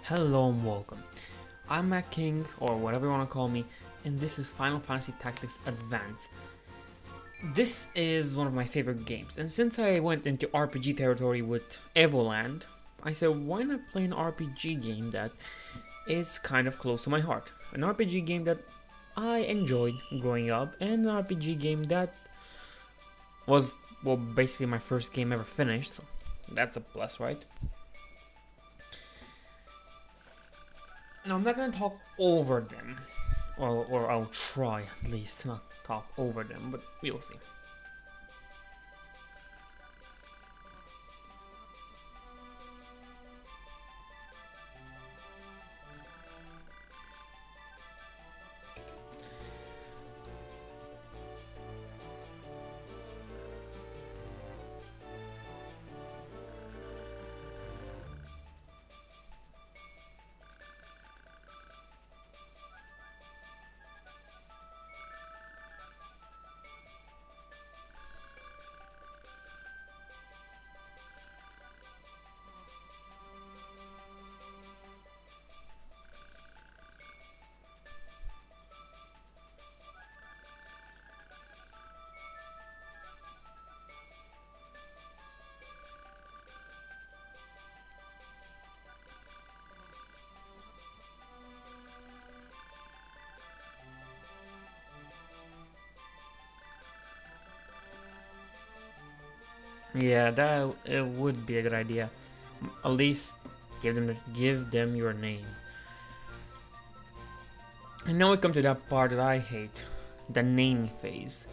Hello and welcome. I'm Matt King, or whatever you want to call me, and this is Final Fantasy Tactics Advance. This is one of my favorite games, and since I went into RPG territory with Evoland, I said why not play an RPG game that is kind of close to my heart. An RPG game that I enjoyed growing up, and an RPG game that was, well, basically my first game ever finished, so that's a plus, right? Now, I'm not going to talk over them, or I'll try at least not talk over them, but we'll see. Yeah, that it would be a good idea. At least give them your name. And now we come to that part that I hate, the naming phase.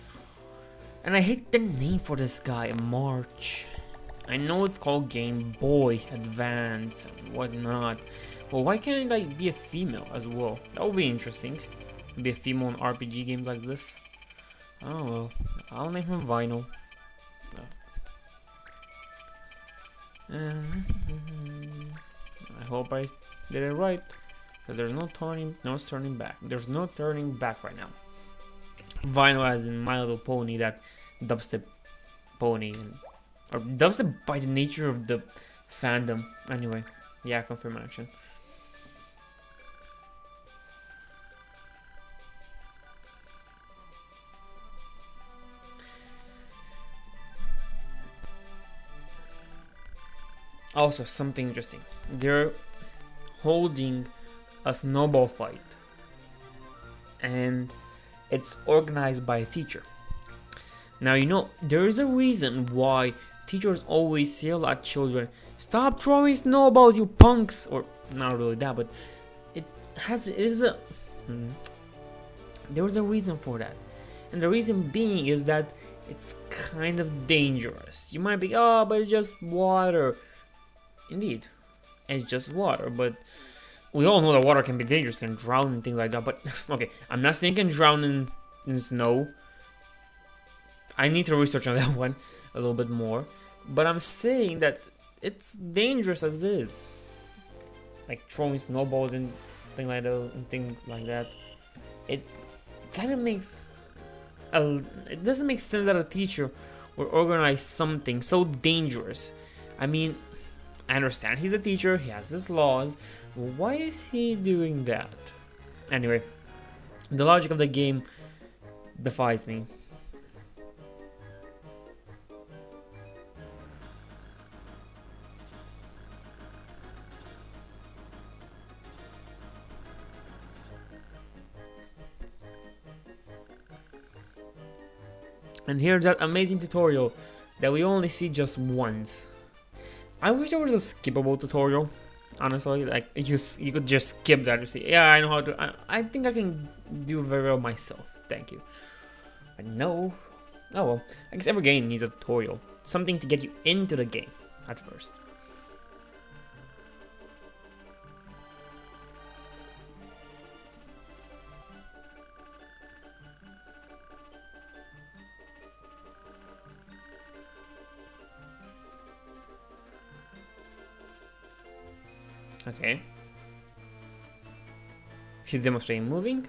And I hate the name for this guy, March. I know it's called Game Boy Advance and whatnot, but why can't it like be a female as well? That would be interesting. Be a female in RPG games like this. Oh well, I'll name him Vinyl. I hope I did it right, because there's no turning back. There's no turning back right now. Vinyl as in My Little Pony, that dubstep pony, or dubstep by the nature of the fandom. Anyway, yeah, confirm action. Also, something interesting. They're holding a snowball fight, and it's organized by a teacher. Now, you know, there is a reason why teachers always yell at children, "Stop throwing snowballs, you punks!" Or not really that, but it is a there was a reason for that, and the reason being is that it's kind of dangerous. You might be, oh, but it's just water. Indeed, it's just water, but we all know that water can be dangerous, can drown and things like that. But okay, I'm not saying can drown in snow. I need to research on that one a little bit more. But I'm saying that it's dangerous as it is, like throwing snowballs and things like that. It kind of makes it doesn't make sense that a teacher would organize something so dangerous. I mean, I understand he's a teacher, he has his laws. Why is he doing that? Anyway, the logic of the game defies me. And here's that amazing tutorial that we only see just once. I wish there was a skippable tutorial. Honestly, like you could just skip that. You see, yeah, I know how to. I think I can do very well myself. Thank you. But no. Oh well. I guess every game needs a tutorial. Something to get you into the game at first. Okay. She's demonstrating moving.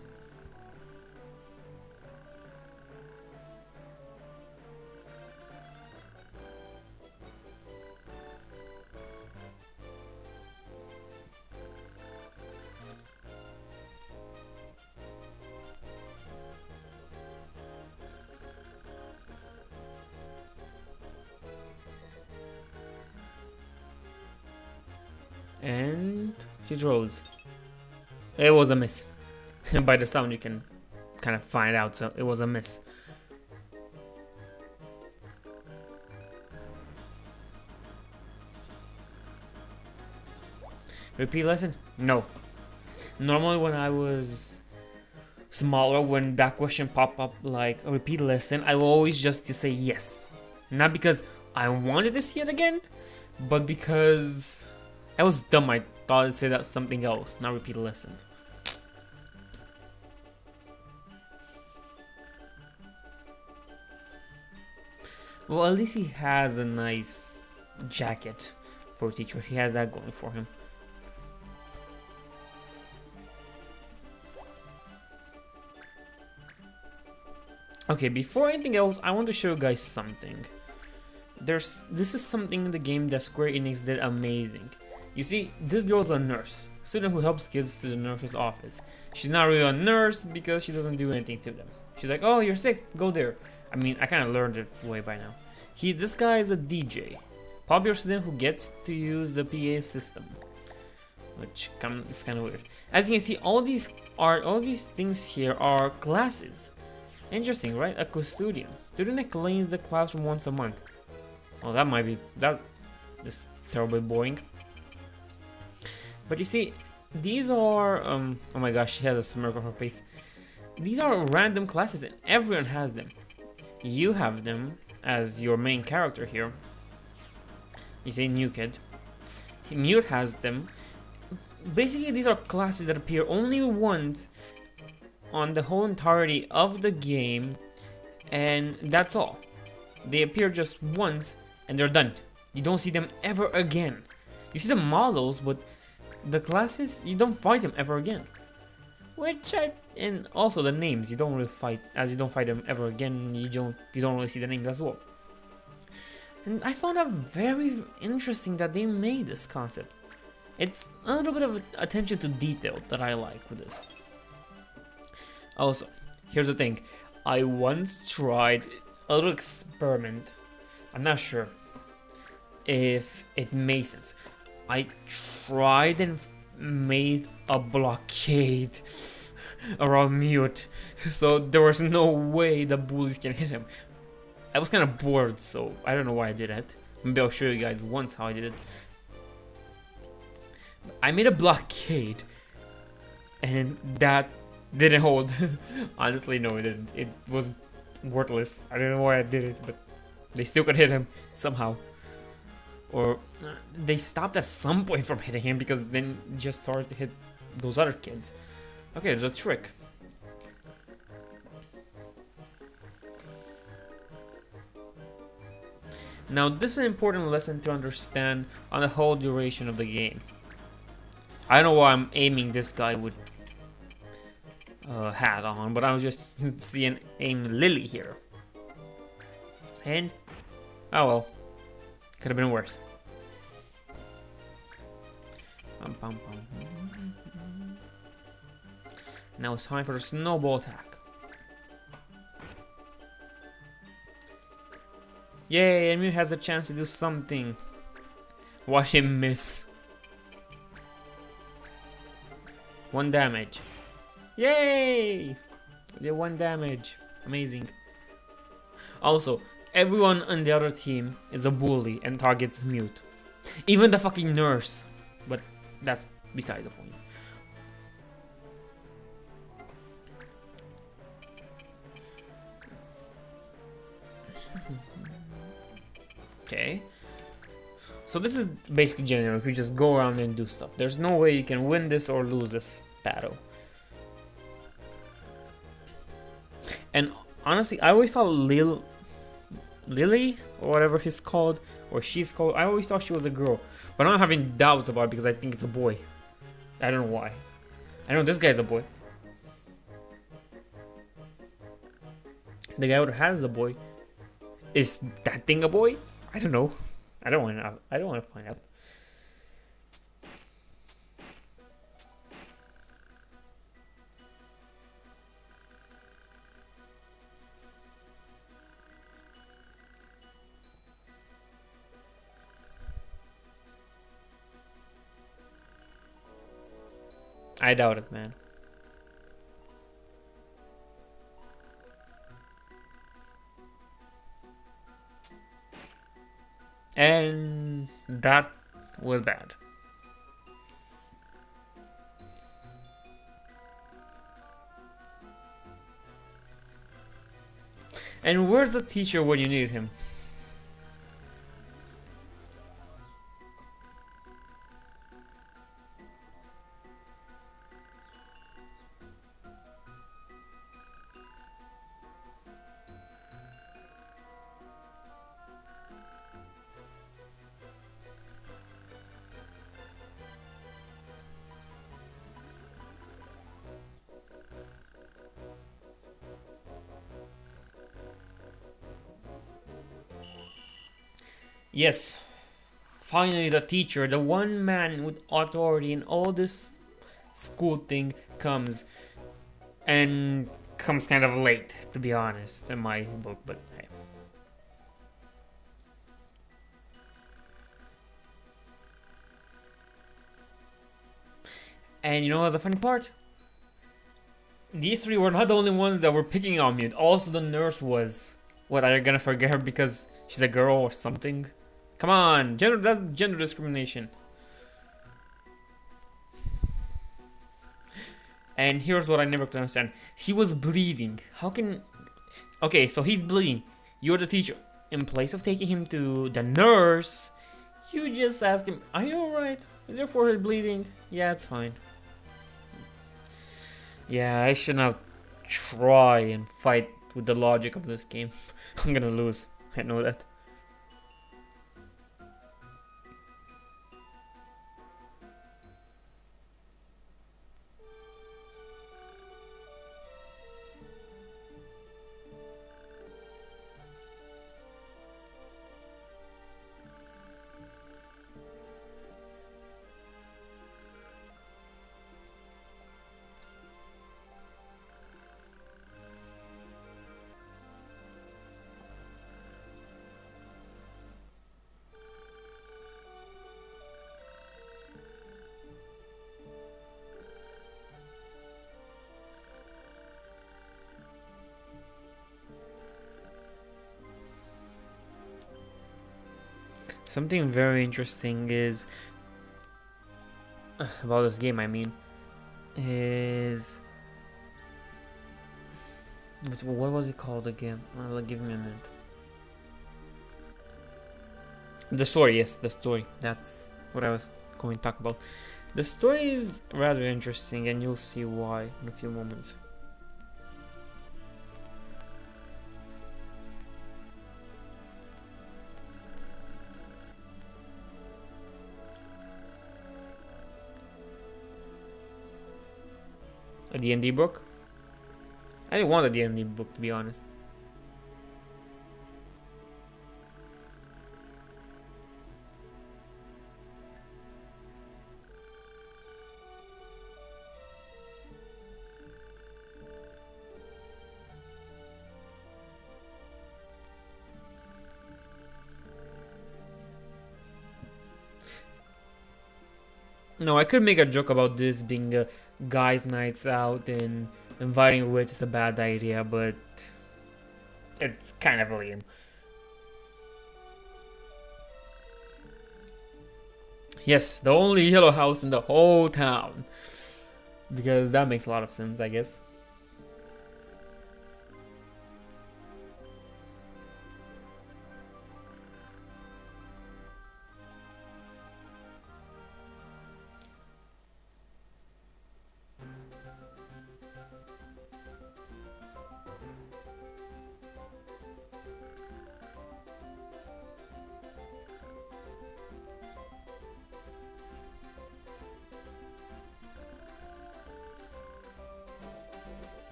And she throws. It was a miss. By the sound you can kind of find out, so it was a miss. Repeat lesson? No. Normally when I was smaller, when that question popped up like a repeat lesson, I will always just say yes. Not because I wanted to see it again, but because I was dumb. I thought I'd say that something else, not repeat a lesson. Well, at least he has a nice jacket for a teacher. He has that going for him. Okay, before anything else, I want to show you guys something. This is something in the game that Square Enix did amazing. You see, this girl's a nurse, student who helps kids to the nurse's office. She's not really a nurse because she doesn't do anything to them. She's like, oh, you're sick, go there. I mean, I kind of learned it way by now. This guy is a DJ, popular student who gets to use the PA system, which it's kind of weird. As you can see, all these things here are classes. Interesting, right? A custodian, student that cleans the classroom once a month. Well, that is terribly boring. But you see, these are oh my gosh, she has a smirk on her face. These are random classes and everyone has them. You have them as your main character here. You say new kid. Mute has them. Basically, these are classes that appear only once on the whole entirety of the game, and that's all. They appear just once and they're done. You don't see them ever again. You see the models, but the classes, you don't fight them ever again. And also the names, you don't really fight, as you don't fight them ever again. You don't really see the names as well. And I found that very interesting that they made this concept. It's a little bit of attention to detail that I like with this. Also, here's the thing. I once tried a little experiment. I'm not sure if it makes sense. I tried and made a blockade around Mute, so there was no way the bullies can hit him. I was kind of bored, so I don't know why I did that. Maybe I'll show you guys once how I did it. I made a blockade, and that didn't hold. Honestly, no, it didn't. It was worthless. I don't know why I did it, but they still could hit him somehow. Or they stopped at some point from hitting him because then just started to hit those other kids. Okay, there's a trick. Now, this is an important lesson to understand on the whole duration of the game. I don't know why I'm aiming this guy with hat on, but I was just seeing aim Lily here. And, oh well, could have been worse. Now it's time for the snowball attack. Yay, Emil has a chance to do something. Watch him miss. 1 damage. Yay! We did 1 damage. Amazing. Also, everyone on the other team is a bully and targets Mute. Even the fucking nurse. But that's beside the point. Okay. So this is basically generic. You just go around and do stuff. There's no way you can win this or lose this battle. And honestly, I always thought Lily, or whatever he's called, or she's called, I always thought she was a girl. But I'm having doubts about it because I think it's a boy. I don't know why. I know this guy's a boy. The guy with the hat is a boy. Is that thing a boy? I don't know. I don't want to find out. I doubt it, man. And that was bad. And where's the teacher when you need him? Yes, finally the teacher, the one man with authority in all this school thing comes, and comes kind of late, to be honest, in my book, but hey. And you know what's the funny part? These three were not the only ones that were picking on me. Also, the nurse was. What, are you gonna forget her because she's a girl or something? Come on, that's gender discrimination. And here's what I never could understand. He was bleeding. How can... Okay, so he's bleeding. You're the teacher. In place of taking him to the nurse, you just ask him, are you alright? Is your forehead bleeding? Yeah, it's fine. Yeah, I should not try and fight with the logic of this game. I'm gonna lose. I know that. Something very interesting is about this game. I mean, is what was it called again? Give me a minute. The story, yes, the story. That's what I was going to talk about. The story is rather interesting, and you'll see why in a few moments. A D&D book? I didn't want a D&D book, to be honest. No, I could make a joke about this being a guys' nights out and inviting wits is a bad idea, but it's kind of lame. Yes, the only yellow house in the whole town. Because that makes a lot of sense, I guess.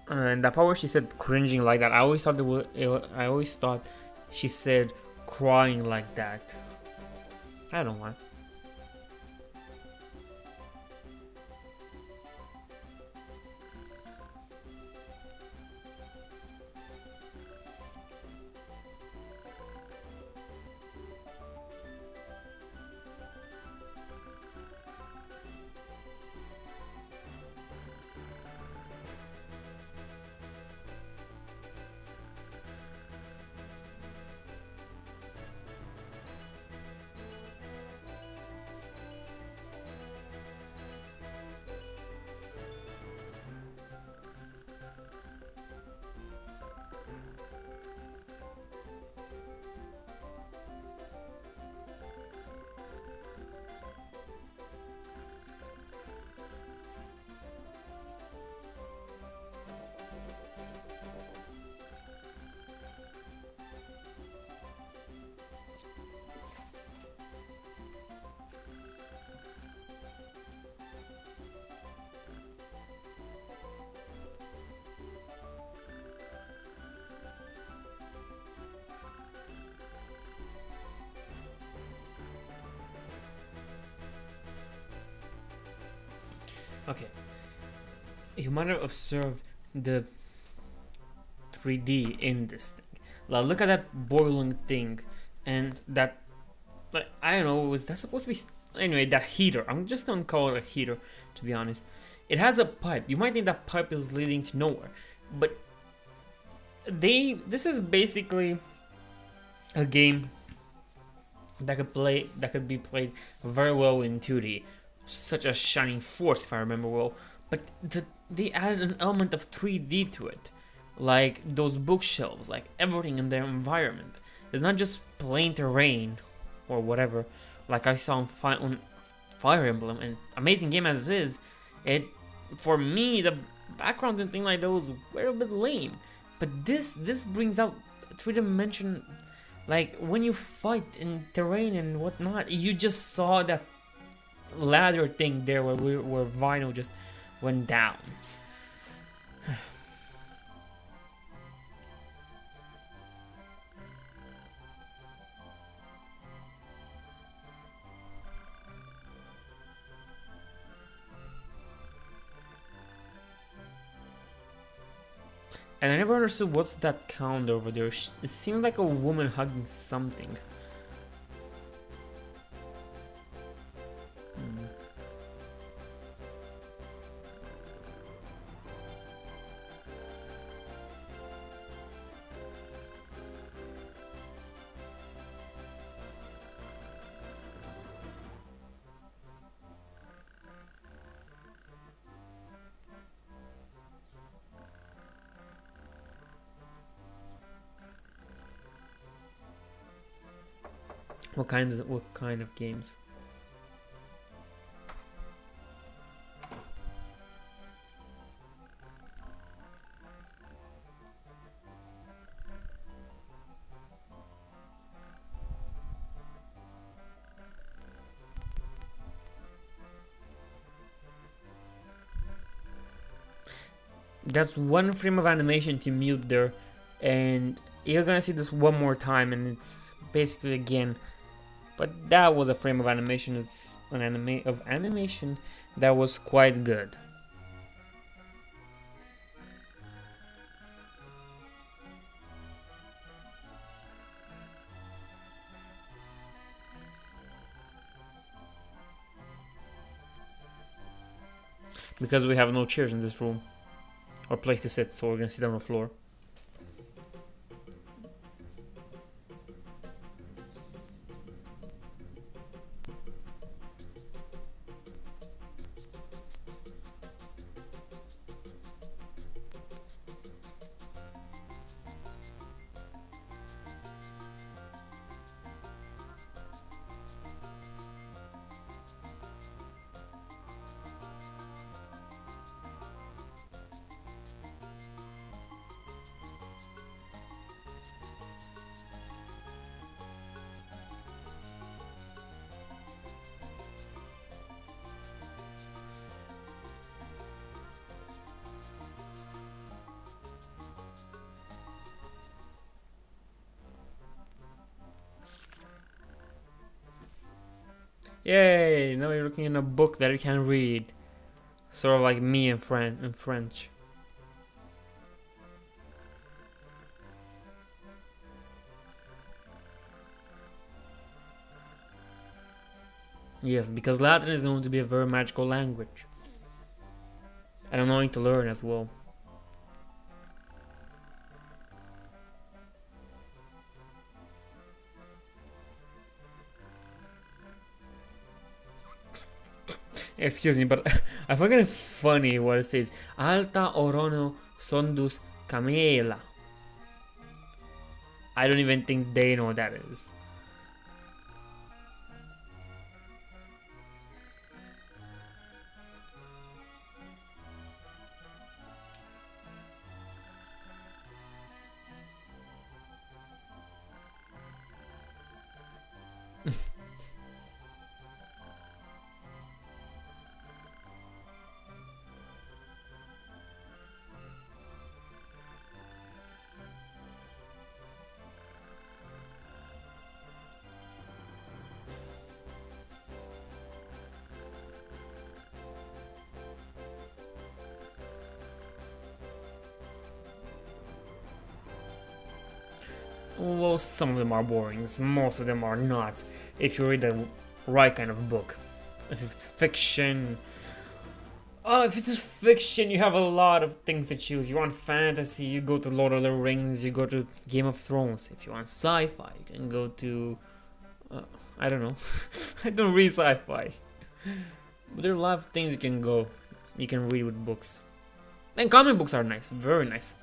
And that part where she said cringing like that, I always thought I always thought she said crying like that. I don't know why. Okay, you might have observed the 3D in this thing. Like, look at that boiling thing, and that, like, I don't know, was that supposed to be? Anyway, that heater. I'm just gonna call it a heater, to be honest. It has a pipe. You might think that pipe is leading to nowhere, but this is basically a game that could be played very well in 2D, such as Shining Force, if I remember well. But they added an element of 3D to it, like those bookshelves, like everything in their environment. It's not just plain terrain or whatever, like I saw on Fire Emblem. And amazing game as it is, it for me the backgrounds and things like those were a bit lame. But this brings out 3 dimension. Like when you fight in terrain and whatnot, you just saw that ladder thing there where Vinyl just went down. And I never understood what's that count over there. It seemed like a woman hugging something. What kind of games? That's one frame of animation to mute there, and you're gonna see this one more time, and it's basically again. But that was a frame of animation. It's an animation that was quite good. Because we have no chairs in this room or place to sit, so we're gonna sit on the floor. Yay! Now you're looking in a book that you can read. Sort of like me in French. Yes, because Latin is known to be a very magical language. And I'm going to learn as well. Excuse me, but I find it funny what it says. Alta orono sondus camela. I don't even think they know what that is. Well, some of them are boring, most of them are not, if you read the right kind of book. If it's fiction... Oh, if it's just fiction, you have a lot of things to choose. You want fantasy, you go to Lord of the Rings, you go to Game of Thrones. If you want sci-fi, you can go to... I don't know. I don't read sci-fi. But there are a lot of things you can read with books. And comic books are nice, very nice.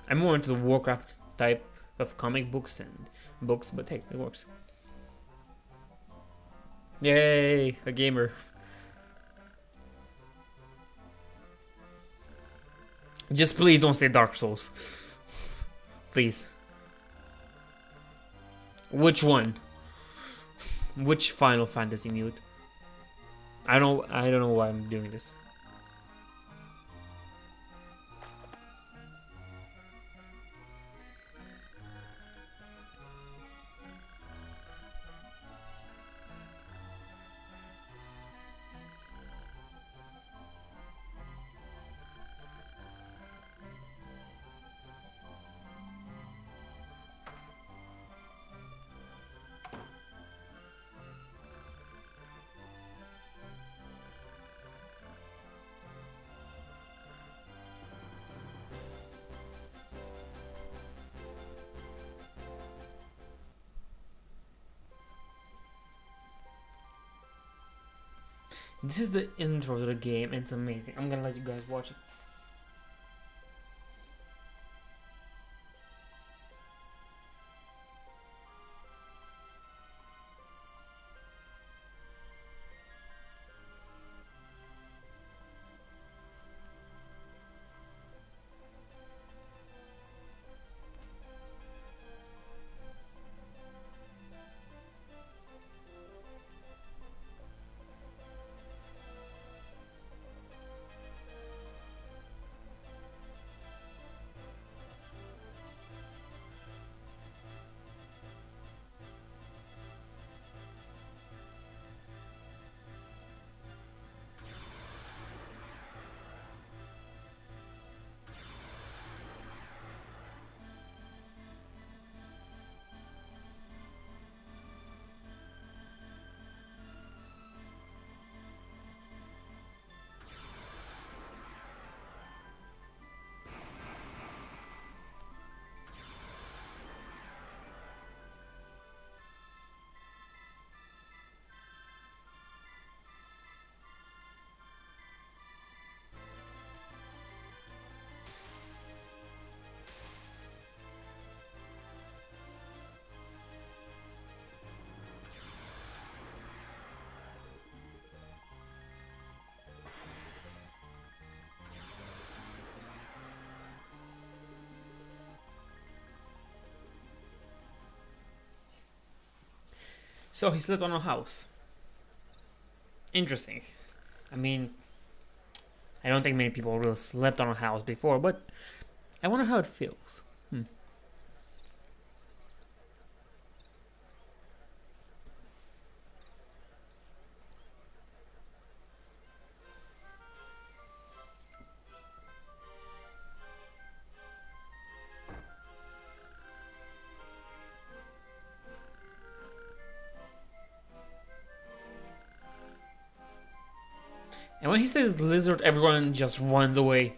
I'm more into the Warcraft type of comic books and books, but hey, it works. Yay, a gamer. Just please don't say Dark Souls. Please. Which one? Which Final Fantasy mute? I don't know why I'm doing this. This is the intro to the game, and it's amazing. I'm gonna let you guys watch it. So he slept on a house. Interesting. I mean, I don't think many people really slept on a house before, but I wonder how it feels. And when he says lizard, everyone just runs away.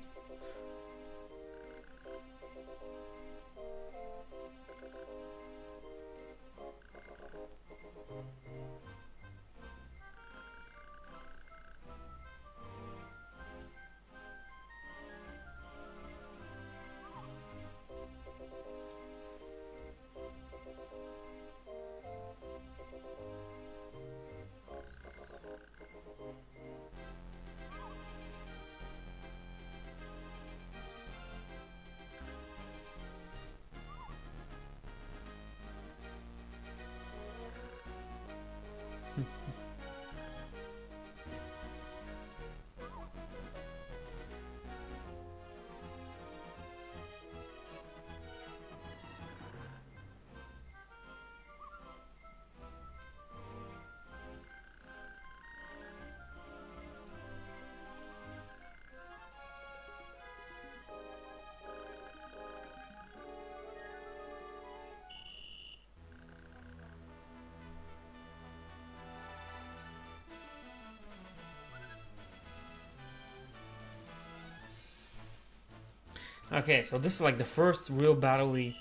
Okay, so this is like the first real battle we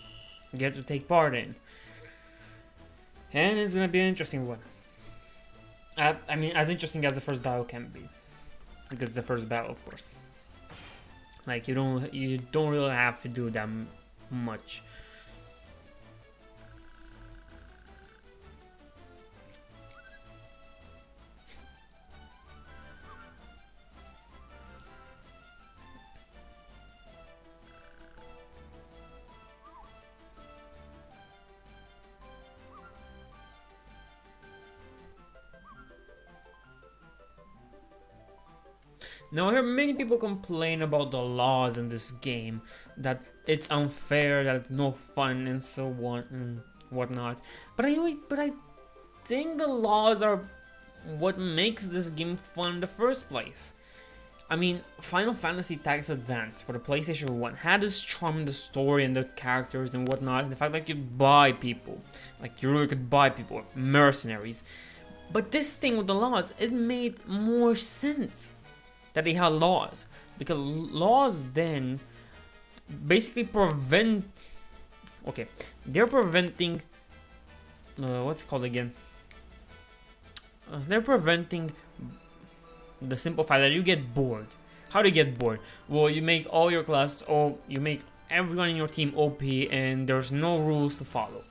get to take part in. And it's gonna be an interesting one. I mean, as interesting as the first battle can be. Because it's the first battle, of course. Like, you don't really have to do that much. Now I hear many people complain about the laws in this game, that it's unfair, that it's no fun and so on and whatnot. But I think the laws are what makes this game fun in the first place. I mean, Final Fantasy Tactics Advance for the PlayStation 1 had this charm in the story and the characters and whatnot, and the fact that you could buy people. Like, you really could buy people, mercenaries. But this thing with the laws, it made more sense that they had laws, because laws then basically prevent, okay, they're preventing, what's it called again, they're preventing the simple fact that you get bored. How do you get bored? Well, you make all your classes, or you make everyone in your team OP, and there's no rules to follow,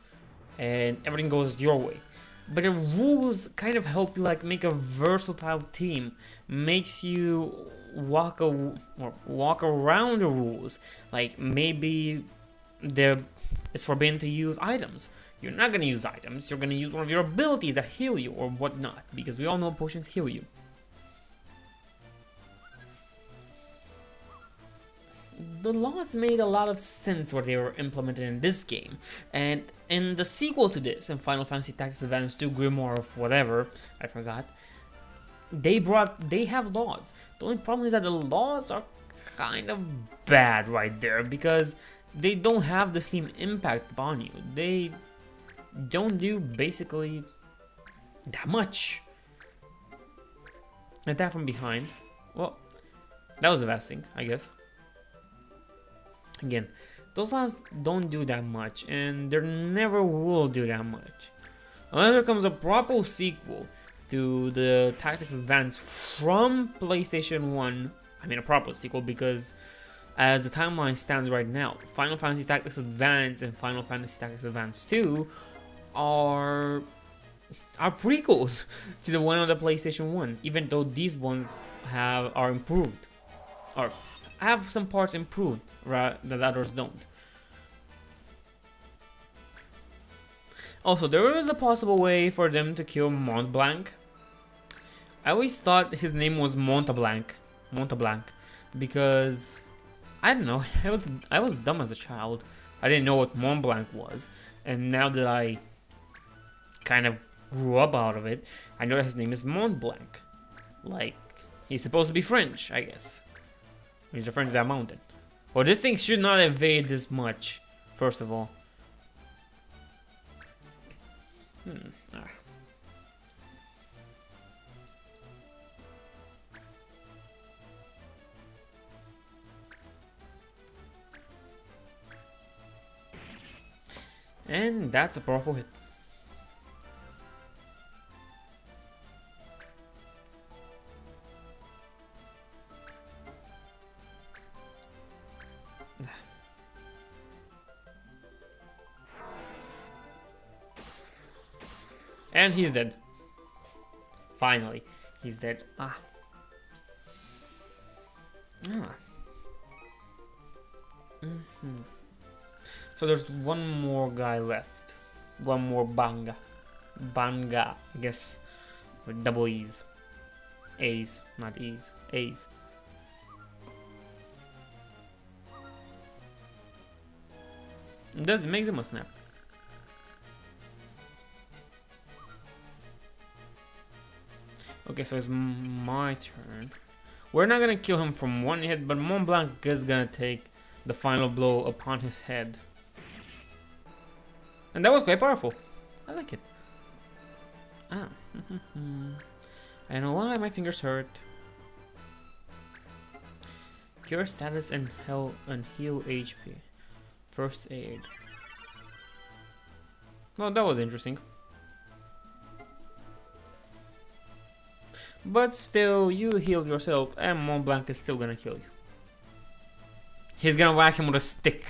and everything goes your way. But the rules kind of help you like make a versatile team, makes you walk around the rules. Like maybe it's forbidden to use items. You're not gonna use items. You're gonna use one of your abilities that heal you or whatnot, because we all know potions heal you. The laws made a lot of sense what they were implemented in this game, and in the sequel to this, in Final Fantasy Tactics Advance 2 Grimoire of whatever, I forgot, they have laws. The only problem is that the laws are kind of bad right there, because they don't have the same impact upon you. They don't do basically that much. Attack from behind, well, that was the best thing, I guess. Again, those laws don't do that much, and they never will do that much. Unless there comes a proper sequel to the Tactics Advance from PlayStation 1. I mean a proper sequel, because as the timeline stands right now, Final Fantasy Tactics Advance and Final Fantasy Tactics Advance 2 are prequels to the one on the PlayStation 1, even though these ones are improved, or have some parts improved that others don't. Also, there is a possible way for them to kill Mont Blanc. I always thought his name was Montablanc, because I don't know. I was dumb as a child. I didn't know what Mont Blanc was, and now that I kind of grew up out of it, I know that his name is Mont Blanc. Like, he's supposed to be French, I guess. He's referring to that mountain. Well, this thing should not evade this much, first of all. And that's a powerful hit. And he's dead. Finally, he's dead. Ah. So there's one more guy left. One more Banga. Banga, I guess. With double E's. A's, not E's. A's. Does it makes him a snap? Okay, so it's my turn. We're not gonna kill him from one hit, but Mont Blanc is gonna take the final blow upon his head. And that was quite powerful. I like it. Ah. I know why my fingers hurt. Cure status and heal HP. First aid. Well, that was interesting. But still, you healed yourself, and Mont Blanc is still gonna kill you. He's gonna whack him with a stick.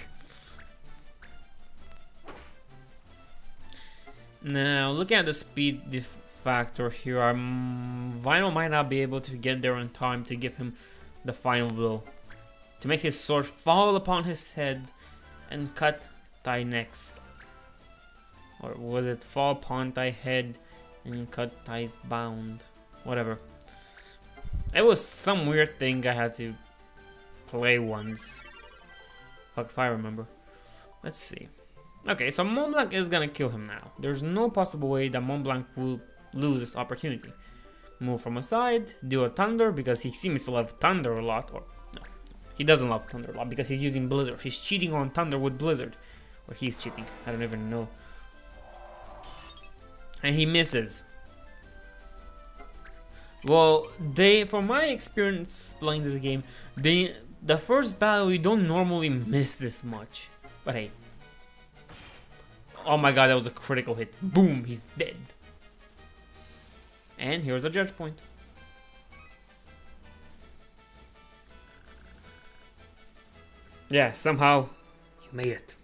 Now, looking at the speed factor here, Vinyl might not be able to get there in time to give him the final blow. To make his sword fall upon his head and cut thy necks. Or was it fall upon thy head and cut thy's bound? Whatever. It was some weird thing I had to play once. Fuck if I remember. Let's see. Okay, so Mont Blanc is gonna kill him now. There's no possible way that Mont Blanc will lose this opportunity. Move from a side, do a thunder because he seems to love thunder a lot. Or no, he doesn't love thunder a lot because he's using blizzard. He's cheating on thunder with blizzard. Or he's cheating. I don't even know. And he misses. Well, from my experience playing this game, the first battle you don't normally miss this much. But hey. Oh my god, that was a critical hit. Boom, he's dead. And here's the judge point. Yeah, somehow you made it.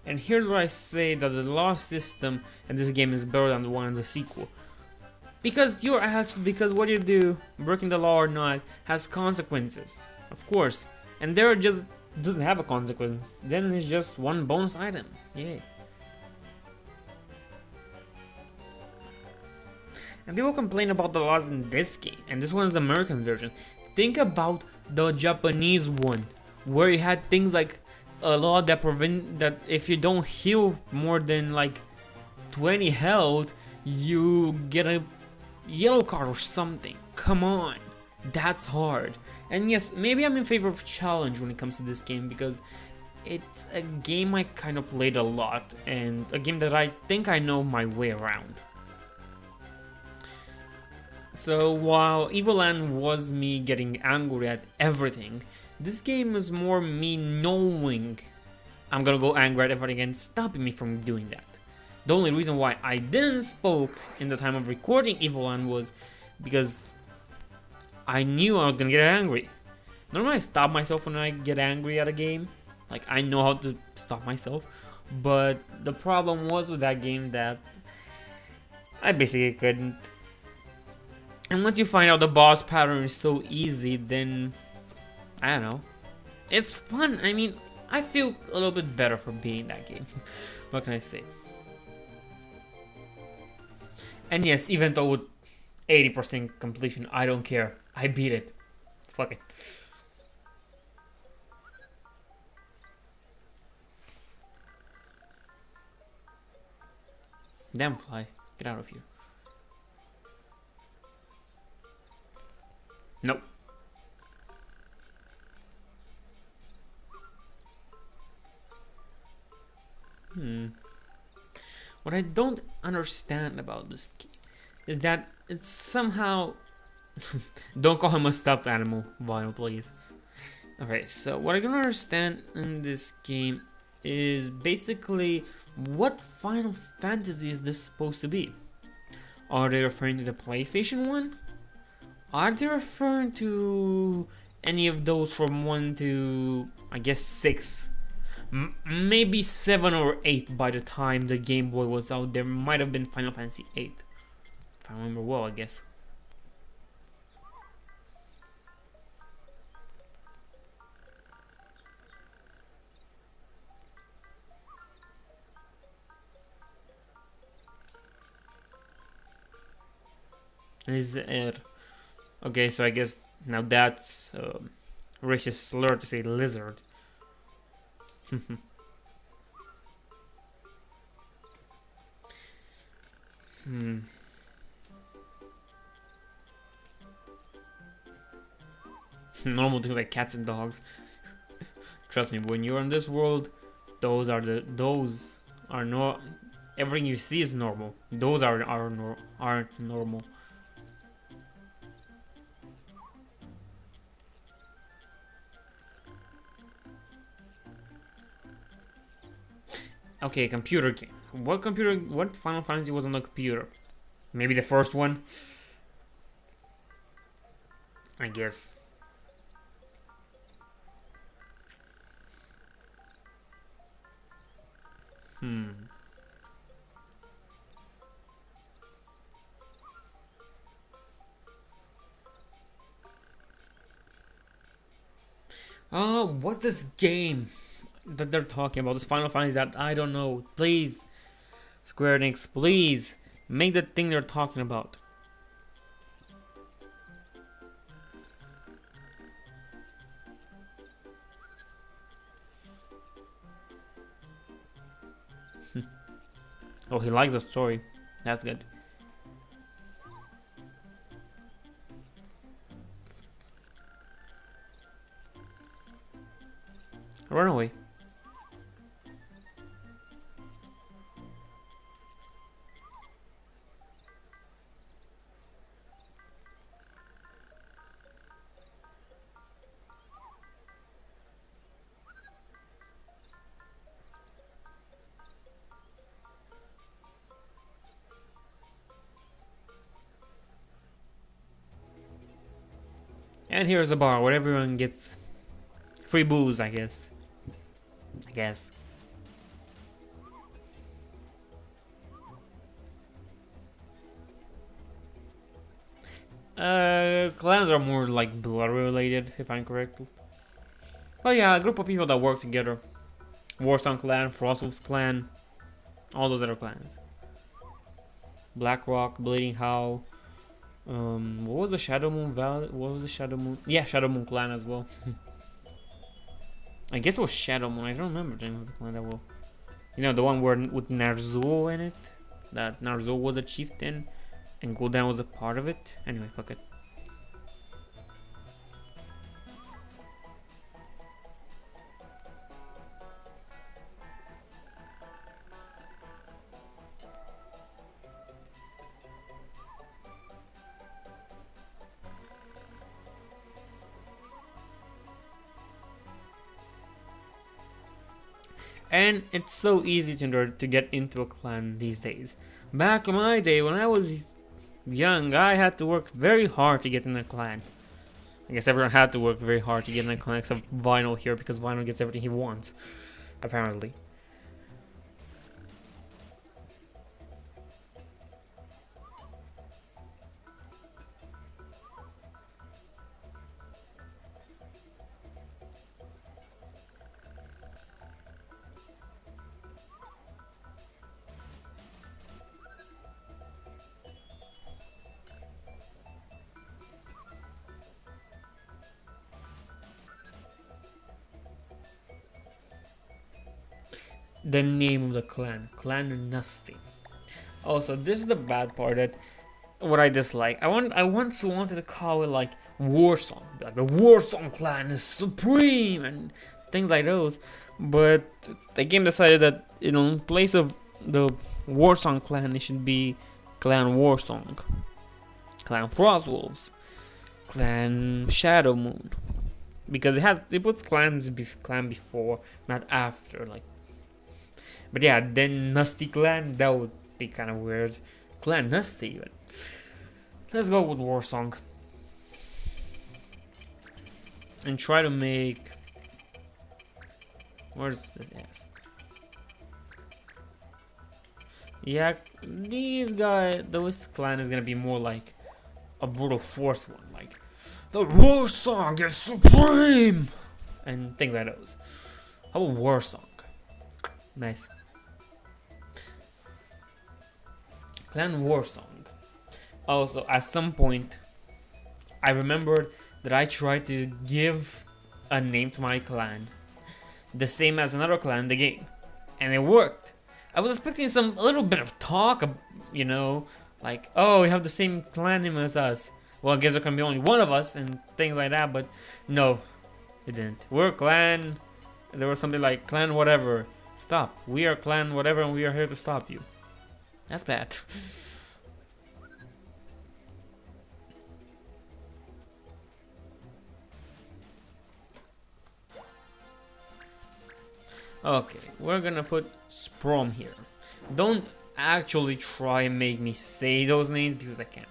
And here's where I say that the law system in this game is better than the one in the sequel. Because what you do, breaking the law or not, has consequences. Of course. And there just doesn't have a consequence. Then it's just one bonus item. Yay. And people complain about the laws in this game. And this one's the American version. Think about the Japanese one. Where you had things like a law that prevent that if you don't heal more than like 20 health, you get a yellow card or something. Come on, that's hard. And yes, maybe I'm in favor of challenge when it comes to this game because it's a game I kind of played a lot and a game that I think I know my way around. So while Evoland was me getting angry at everything, this game is more me knowing I'm gonna go angry at everything and stopping me from doing that. The only reason why I didn't spoke in the time of recording Evoland was because I knew I was gonna get angry. Normally I stop myself when I get angry at a game. Like I know how to stop myself. But the problem was with that game that I basically couldn't. And once you find out the boss pattern is so easy, then I don't know. It's fun. I mean, I feel a little bit better for beating that game. What can I say? And yes, even though with 80% completion, I don't care. I beat it. Fuck it. Damn fly. Get out of here. Nope. What I don't understand about this game is that it's somehow. Don't call him a stuffed animal, Vinyl, please. Okay, so what I don't understand in this game is basically what Final Fantasy is this supposed to be? Are they referring to the PlayStation one? Are they referring to any of those from 1 to, I guess, 6? Maybe 7 or 8 by the time the Game Boy was out. There might have been Final Fantasy 8. If I remember well, I guess. Is it? Okay, so I guess now that's racist slur to say lizard. Normal things like cats and dogs. Trust me, when you're in this world, those are no. Everything you see is normal. Those aren't normal. Okay, computer game. What Final Fantasy was on the computer? Maybe the first one? I guess. Oh, what's this game that they're talking about? This Final Fantasy that I don't know. Please, Square Enix, please make the thing they're talking about. Oh, he likes the story. That's good. Run away. And here's a bar where everyone gets free booze, I guess. Clans are more like blood related, if I'm correct. But yeah, a group of people that work together. Warstone clan, Frostwolf's clan, all those other clans. Blackrock, Bleeding How. What was the Shadow Moon Valley? What was the Shadow Moon? Yeah, Shadow Moon clan as well. I guess it was Shadow Moon. I don't remember the name of the clan that well. You know, the one with Narzuo in it. That Narzuo was a chieftain, and Gul'dan was a part of it. Anyway, fuck it. And it's so easy to get into a clan these days. Back in my day, when I was young, I had to work very hard to get in a clan. I guess everyone had to work very hard to get in a clan except Vinyl here because Vinyl gets everything he wants, apparently. The name of the clan, Clan Nasty. Also, this is the bad part that what I dislike. I once wanted to call it like war song, like the war song clan is supreme and things like those. But the game decided that in place of the war song clan, it should be clan war song, clan Frostwolves, clan Shadow Moon, because it puts clan before, not after. Like, but yeah, then Nasty clan, that would be kind of weird. Clan Nasty, but let's go with war song and try to make. Where's the yes? Yeah, this clan is gonna be more like a brutal force one, like the war song is supreme and things like those. How about war song? Nice. Clan war song. Also, at some point, I remembered that I tried to give a name to my clan, the same as another clan in the game, and it worked. I was expecting a little bit of talk, like, oh, we have the same clan name as us. Well, I guess there can be only one of us and things like that, but no, it didn't. We're clan. There was something like clan whatever. Stop. We are clan whatever, and we are here to stop you. That's bad. Okay, we're gonna put Sprom here. Don't actually try and make me say those names because I can't.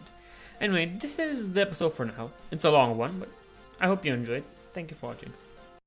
Anyway, this is the episode for now. It's a long one, but I hope you enjoyed. Thank you for watching.